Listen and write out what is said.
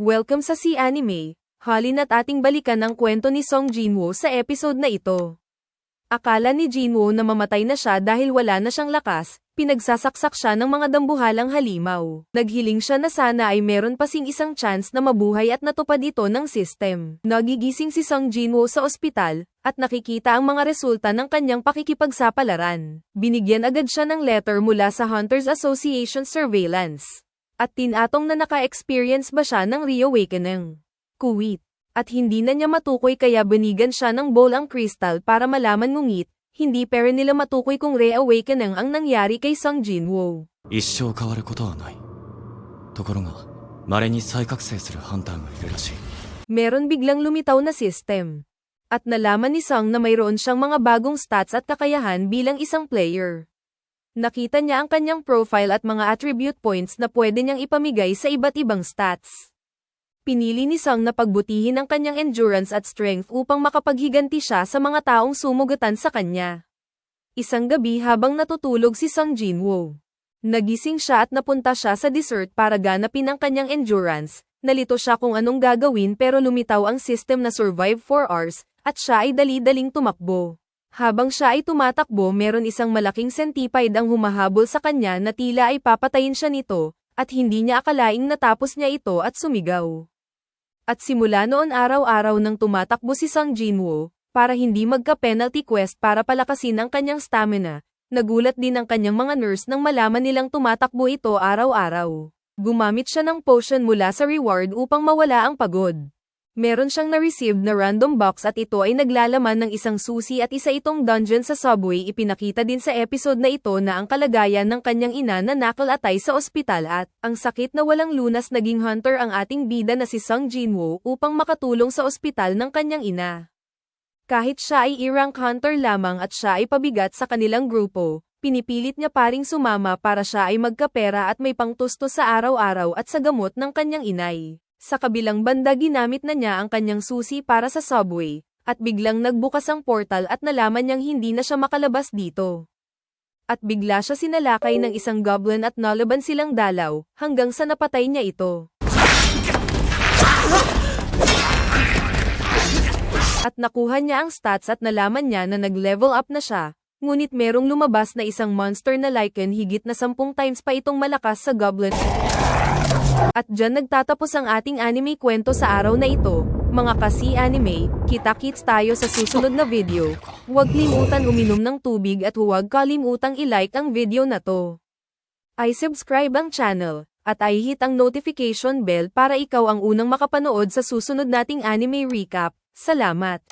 Welcome sa Si Anime. Halina't ating balikan ang kwento ni Song Jinwoo sa episode na ito. Akala ni Jinwoo na mamatay na siya dahil wala na siyang lakas, pinagsasaksak siya ng mga dambuhalang halimaw. Naghiling siya na sana ay meron pa sing isang chance na mabuhay at natupad ito ng system. Nagigising si Song Jinwoo sa ospital, at nakikita ang mga resulta ng kanyang pakikipagsapalaran. Binigyan agad siya ng letter mula sa Hunters Association Surveillance. At tinatong na naka-experience ba siya ng reawakening. Kuwit. At hindi na niya matukoy kaya binigan siya ng bowl ang crystal para malaman ngunit, hindi pero nila matukoy kung reawakening ang nangyari kay Song Jinwoo. 一生変わることはない。ところが、稀に再覚醒するハンターがいるらしい。 Meron biglang lumitaw na system. At nalaman ni Song na mayroon siyang mga bagong stats at kakayahan bilang isang player. Nakita niya ang kanyang profile at mga attribute points na pwede niyang ipamigay sa iba't ibang stats. Pinili ni Song na pagbutihin ang kanyang endurance at strength upang makapaghiganti siya sa mga taong sumugatan sa kanya. Isang gabi habang natutulog si Song Jinwoo, nagising siya at napunta siya sa desert para ganapin ang kanyang endurance. Nalito siya kung anong gagawin pero lumitaw ang system na survive 4 hours, at siya ay dali-daling tumakbo. Habang siya ay tumatakbo meron isang malaking centipede ang humahabol sa kanya na tila ay papatayin siya nito, at hindi niya akalaing natapos niya ito at sumigaw. At simula noon araw-araw nang tumatakbo si Song Jinwoo, para hindi magka-penalty quest para palakasin ang kanyang stamina, nagulat din ang kanyang mga nurse nang malaman nilang tumatakbo ito araw-araw. Gumamit siya ng potion mula sa reward upang mawala ang pagod. Meron siyang na-receive na random box at ito ay naglalaman ng isang susi at isa itong dungeon sa subway. Ipinakita din sa episode na ito na ang kalagayan ng kanyang ina na nakalatay sa ospital at ang sakit na walang lunas. Naging hunter ang ating bida na si Song Jinwoo upang makatulong sa ospital ng kanyang ina. Kahit siya ay i-rank hunter lamang at siya ay pabigat sa kanilang grupo, pinipilit niya pa ring sumama para siya ay magkapera at may pangtusto sa araw-araw at sa gamot ng kanyang inay. Sa kabilang banda ginamit na niya ang kanyang susi para sa subway, at biglang nagbukas ang portal at nalaman niyang hindi na siya makalabas dito. At bigla siya sinalakay ng isang goblin at nalaban silang dalaw, hanggang sa napatay niya ito. At nakuha niya ang stats at nalaman niya na nag-level up na siya, ngunit merong lumabas na isang monster na Lycan higit na 10 times pa itong malakas sa goblin. At dyan nagtatapos ang ating anime kwento sa araw na ito. Mga kasi anime, kita-kits tayo sa susunod na video. Huwag limutan uminom ng tubig at huwag kalimutang i-like ang video na to. Ay subscribe ang channel, at ay hit ang notification bell para ikaw ang unang makapanood sa susunod nating anime recap. Salamat!